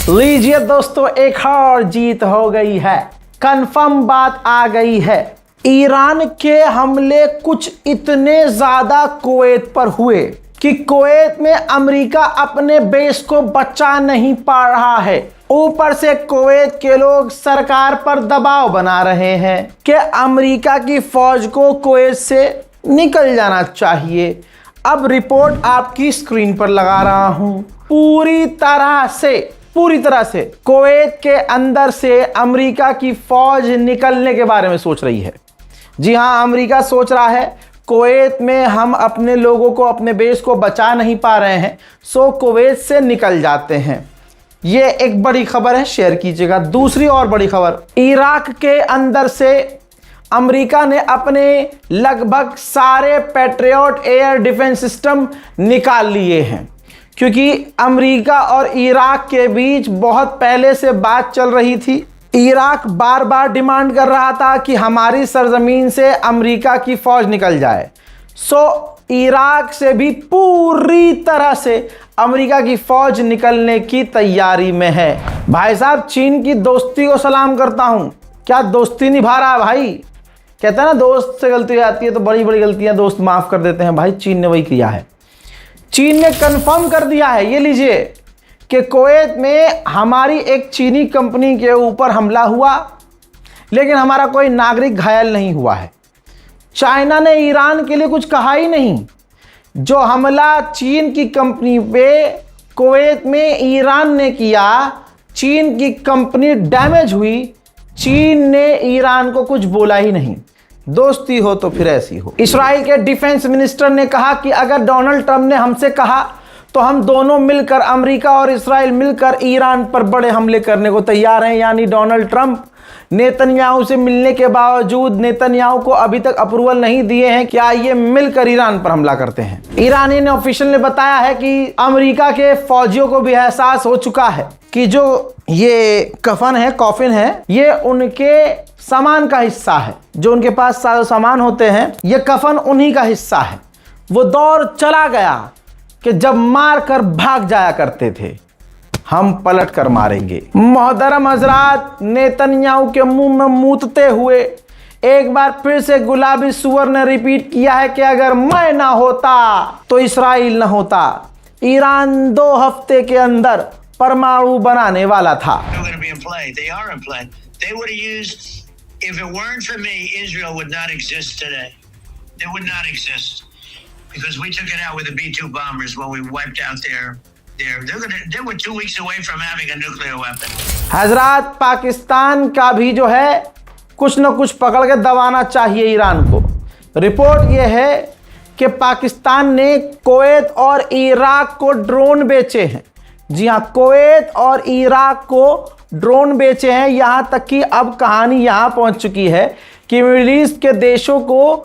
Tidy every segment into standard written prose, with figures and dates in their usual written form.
लीजिए दोस्तों, एक और जीत हो गई है। कंफर्म बात आ गई है। ईरान के हमले कुछ इतने ज्यादा कुवैत पर हुए कि कुवैत में अमेरिका अपने बेस को बचा नहीं पा रहा है। ऊपर से कुवैत के लोग सरकार पर दबाव बना रहे हैं कि अमेरिका की फौज को कुवैत से निकल जाना चाहिए। अब रिपोर्ट आपकी स्क्रीन पर लगा रहा हूं। पूरी तरह से कुवैत के अंदर से अमेरिका की फौज निकलने के बारे में सोच रही है। जी हां, अमेरिका सोच रहा है कुवैत में हम अपने लोगों को, अपने बेस को बचा नहीं पा रहे हैं, सो कुवैत से निकल जाते हैं। ये एक बड़ी खबर है, शेयर कीजिएगा। दूसरी और बड़ी खबर, इराक के अंदर से अमेरिका ने अपने लगभग सारे पैट्रियट एयर डिफेंस सिस्टम निकाल लिए हैं, क्योंकि अमेरिका और इराक के बीच बहुत पहले से बात चल रही थी। इराक बार बार डिमांड कर रहा था कि हमारी सरजमीन से अमेरिका की फौज निकल जाए। सो इराक से भी पूरी तरह से अमेरिका की फौज निकलने की तैयारी में है। भाई साहब, चीन की दोस्ती को सलाम करता हूं। क्या दोस्ती निभा रहा है भाई। कहते हैं ना, दोस्त से गलती हो जाती है तो बड़ी बड़ी गलतियां दोस्त माफ कर देते हैं। भाई चीन ने वही किया है। चीन ने कंफर्म कर दिया है, ये लीजिए, कि कुवैत में हमारी एक चीनी कंपनी के ऊपर हमला हुआ, लेकिन हमारा कोई नागरिक घायल नहीं हुआ है। चाइना ने ईरान के लिए कुछ कहा ही नहीं। जो हमला चीन की कंपनी पे कुवैत में ईरान ने किया, चीन की कंपनी डैमेज हुई, चीन ने ईरान को कुछ बोला ही नहीं। दोस्ती हो तो फिर ऐसी हो। इस्राइल के डिफेंस मिनिस्टर ने कहा कि अगर डोनाल्ड ट्रंप ने हमसे कहा तो हम दोनों मिलकर, अमेरिका और इस्राइल मिलकर ईरान पर बड़े हमले करने को तैयार हैं। यानी डोनाल्ड ट्रंप नेतन्याहू से मिलने के बावजूद नेतन्याहू को अभी तक अप्रूवल नहीं दिए हैं कि आइए मिलकर ईरान पर हमला करते हैं। ईरानी ऑफिशियल ने बताया है कि अमेरिका के फौजियों को भी एहसास हो चुका है कि जो ये कॉफिन है, ये उनके सामान का हिस्सा है। जो उनके पास सामान होते हैं, ये कफन उन्हीं का हिस्सा है। वो दौर चला गया कि जब मार कर भाग जाया करते थे, हम पलट कर मारेंगे। मोहतरम हजरात, नेतन्याहू के मुंह में मूतते हुए एक बार फिर से गुलाबी सुअर ने रिपीट किया है कि अगर मैं ना होता तो इस्राइल ना होता। ईरान 2 हफ्ते के अंदर परमाणु बनाने वाला था। If it weren't for me, Israel would not exist today. They would not exist because we took it out with the B-2 bombers when we wiped out they were 2 weeks away from having a nuclear weapon. हजरात, पाकिस्तान का भी जो है कुछ न कुछ पकड़ के दबाना चाहिए ईरान को। रिपोर्ट ये है कि पाकिस्तान ने कुवैत और इराक को ड्रोन बेचे हैं। जी हाँ, कुवैत और इराक को ड्रोन बेचे हैं। यहां तक कि अब कहानी यहां पहुंच चुकी है कि मिडिल ईस्ट के देशों को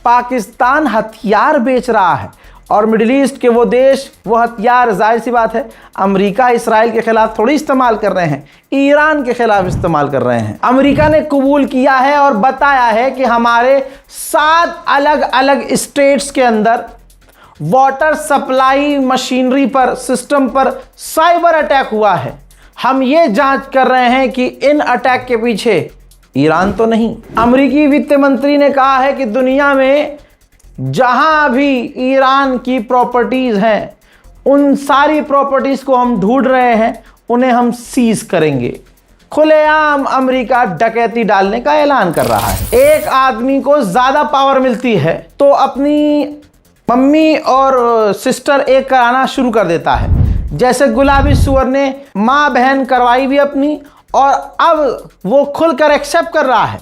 पाकिस्तान हथियार बेच रहा है। और मिडिल ईस्ट के वो देश वो हथियार, जाहिर सी बात है, अमेरिका इसराइल के खिलाफ थोड़ी इस्तेमाल कर रहे हैं, ईरान के खिलाफ इस्तेमाल कर रहे हैं। अमेरिका ने कबूल किया है और बताया है कि हमारे 7 अलग अलग स्टेट्स के अंदर वाटर सप्लाई मशीनरी पर, सिस्टम पर साइबर अटैक हुआ है। हम ये जांच कर रहे हैं कि इन अटैक के पीछे ईरान तो नहीं। अमेरिकी वित्त मंत्री ने कहा है कि दुनिया में जहां भी ईरान की प्रॉपर्टीज हैं, उन सारी प्रॉपर्टीज को हम ढूंढ रहे हैं, उन्हें हम सीज करेंगे। खुलेआम अमेरिका डकैती डालने का ऐलान कर रहा है। एक आदमी को ज्यादा पावर मिलती है तो अपनी मम्मी और सिस्टर एक कराना शुरू कर देता है। जैसे गुलाबी सुअर ने माँ बहन करवाई भी अपनी, और अब वो खुलकर एक्सेप्ट कर रहा है।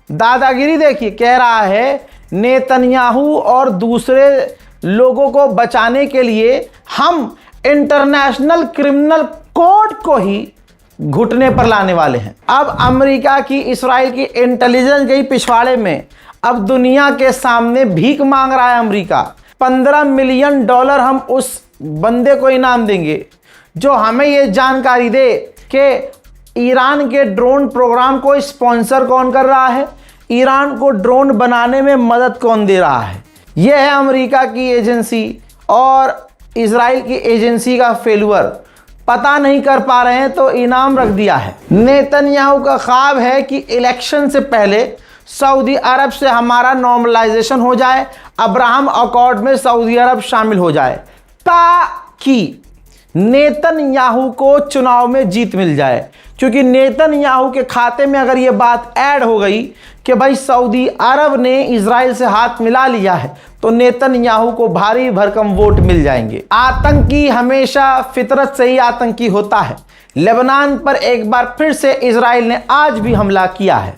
दादागिरी देखिए, कह रहा है नेतन्याहू और दूसरे लोगों को बचाने के लिए हम इंटरनेशनल क्रिमिनल कोर्ट को ही घुटने पर लाने वाले हैं। अब अमेरिका की, इस्राइल की इंटेलिजेंस गई पिछवाड़े में। अब दुनिया के सामने भीख मांग रहा है अमेरिका। $15 मिलियन हम उस बंदे को इनाम देंगे जो हमें ये जानकारी दे कि ईरान के ड्रोन प्रोग्राम को स्पॉन्सर कौन कर रहा है, ईरान को ड्रोन बनाने में मदद कौन दे रहा है। यह है अमेरिका की एजेंसी और इजराइल की एजेंसी का फेल्यूर। पता नहीं कर पा रहे हैं तो इनाम रख दिया है। नेतन्याहू का ख्वाब है कि इलेक्शन से पहले सऊदी अरब से हमारा नॉर्मलाइजेशन हो जाए, अब्राहम अकॉर्ड में सऊदी अरब शामिल हो जाए, ताकि नेतन्याहू को चुनाव में जीत मिल जाए। क्योंकि नेतन्याहू के खाते में अगर ये बात ऐड हो गई कि भाई सऊदी अरब ने इजराइल से हाथ मिला लिया है, तो नेतन्याहू को भारी भरकम वोट मिल जाएंगे। आतंकी हमेशा फितरत से ही आतंकी होता है। लेबनान पर एक बार फिर से इजराइल ने आज भी हमला किया है।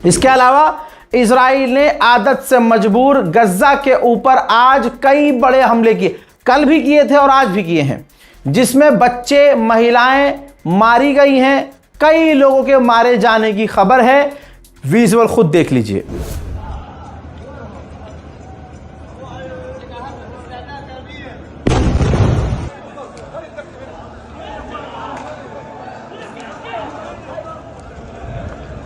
इसके अलावा इजराइल ने आदत से मजबूर गज्जा के ऊपर आज कई बड़े हमले किए, कल भी किए थे और आज भी किए हैं, जिसमें बच्चे महिलाएं मारी गई हैं। कई लोगों के मारे जाने की खबर है। विजुअल खुद देख लीजिए।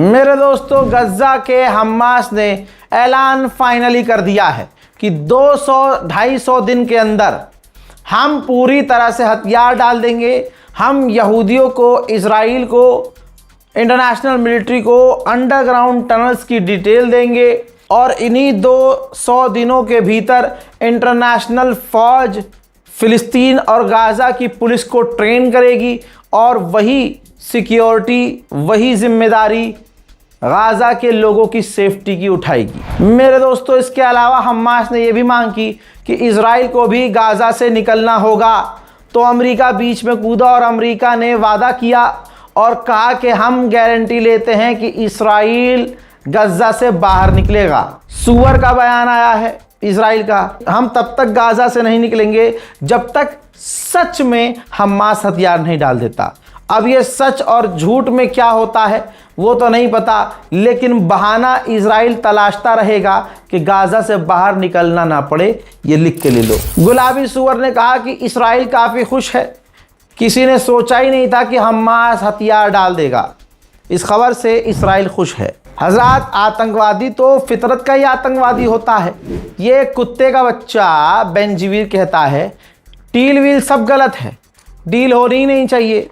मेरे दोस्तों, गज्जा के हमास ने ऐलान फाइनली कर दिया है कि 200-250 दिन के अंदर हम पूरी तरह से हथियार डाल देंगे। हम यहूदियों को, इजराइल को, इंटरनेशनल मिलिट्री को अंडरग्राउंड टनल्स की डिटेल देंगे और इन्हीं 200 दिनों के भीतर इंटरनेशनल फौज फिलिस्तीन और गाज़ा की पुलिस को ट्रेन करेगी और वही सिक्योरिटी, वही जिम्मेदारी गाज़ा के लोगों की सेफ्टी की उठाएगी। मेरे दोस्तों, इसके अलावा हमास ने यह भी मांग की कि इजराइल को भी गाज़ा से निकलना होगा। तो अमेरिका बीच में कूदा और अमेरिका ने वादा किया और कहा कि हम गारंटी लेते हैं कि इजराइल गज्जा से बाहर निकलेगा। सूअर का बयान आया है इजराइल का, हम तब तक गाज़ा से नहीं निकलेंगे जब तक सच में हमास हथियार नहीं डाल देता। अब ये सच और झूठ में क्या होता है वो तो नहीं पता, लेकिन बहाना इजराइल तलाशता रहेगा कि गाज़ा से बाहर निकलना ना पड़े। ये लिख के ले लो। गुलाबी सूअर ने कहा कि इजराइल काफ़ी खुश है, किसी ने सोचा ही नहीं था कि हमास हथियार डाल देगा। इस खबर से इजराइल खुश है। हजरात, आतंकवादी तो फितरत का ही आतंकवादी होता है। ये कुत्ते का बच्चा बेंजीवीर कहता है डील वील सब गलत है, डील होनी ही नहीं चाहिए,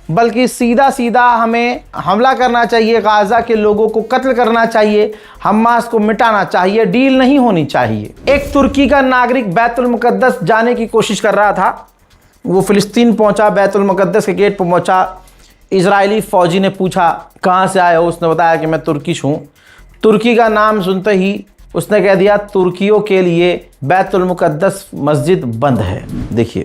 बल्कि सीधा सीधा हमें हमला करना चाहिए, गाज़ा के लोगों को कत्ल करना चाहिए, हमास को मिटाना चाहिए, डील नहीं होनी चाहिए। एक तुर्की का नागरिक बैतुल मुकद्दस जाने की कोशिश कर रहा था। वो फ़िलिस्तीन पहुंचा, बैतुल मुकद्दस के गेट पर पहुंचा। इजरायली फ़ौजी ने पूछा कहाँ से आए हो? उसने बताया कि मैं तुर्किश हूँ। तुर्की का नाम सुनते ही उसने कह दिया तुर्कियों के लिए बैतुल मुकद्दस मस्जिद बंद है। देखिए,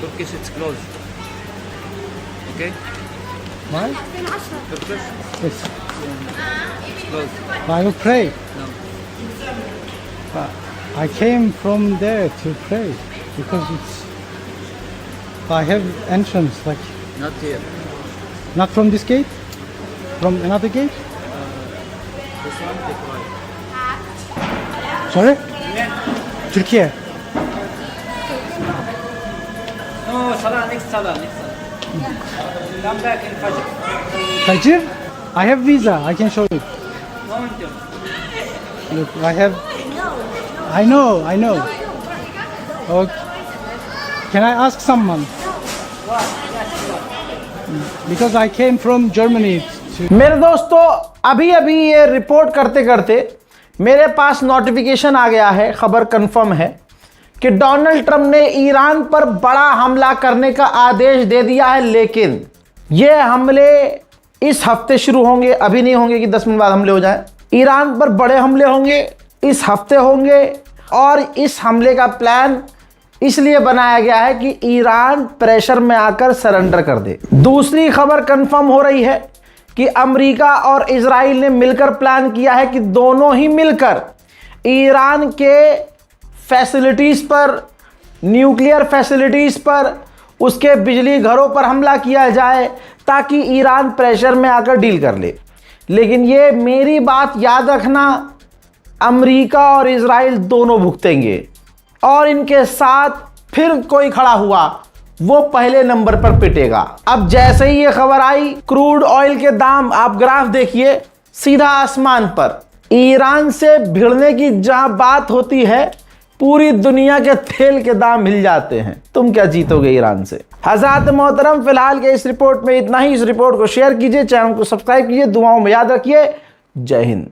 Turkish it's closed. Okay? Why? Turkish Yes. it's closed. I will pray. No. I came from there to pray because I have entrance, like Not here. not from this gate, from another gate. This one take right. Sorry? Turkey. No, Salah, next Salah. Come back in Fajr. Fajr? I have visa. I can show you. No until. Look, I know. Okay. Can I ask someone? Because I came from Germany to... मेरे दोस्तों, अभी अभी ये report करते करते मेरे पास notification आ गया है, खबर कंफर्म है कि डोनाल्ड ट्रंप ने ईरान पर बड़ा हमला करने का आदेश दे दिया है। लेकिन ये हमले इस हफ्ते शुरू होंगे, अभी नहीं होंगे कि 10 मिनट बाद हमले हो जाए। ईरान पर बड़े हमले होंगे, इस हफ्ते होंगे, और इस हमले का प्लान इसलिए बनाया गया है कि ईरान प्रेशर में आकर सरेंडर कर दे। दूसरी खबर कंफर्म हो रही है कि अमेरिका और इजराइल ने मिलकर प्लान किया है कि दोनों ही मिलकर ईरान के फैसिलिटीज़ पर, न्यूक्लियर फैसिलिटीज़ पर, उसके बिजली घरों पर हमला किया जाए ताकि ईरान प्रेशर में आकर डील कर ले। लेकिन ये मेरी बात याद रखना, अमेरिका और इजराइल दोनों भुगतेंगे, और इनके साथ फिर कोई खड़ा हुआ वो पहले नंबर पर पिटेगा। अब जैसे ही ये खबर आई, क्रूड ऑयल के दाम आप ग्राफ देखिए सीधा आसमान पर। ईरान से भिड़ने की जहां बात होती है, पूरी दुनिया के तेल के दाम हिल जाते हैं। तुम क्या जीतोगे ईरान से? हज़रात मोहतरम, फिलहाल के इस रिपोर्ट में इतना ही। इस रिपोर्ट को शेयर कीजिए, चैनल को सब्सक्राइब कीजिए, दुआओं में याद रखिए। जय हिंद।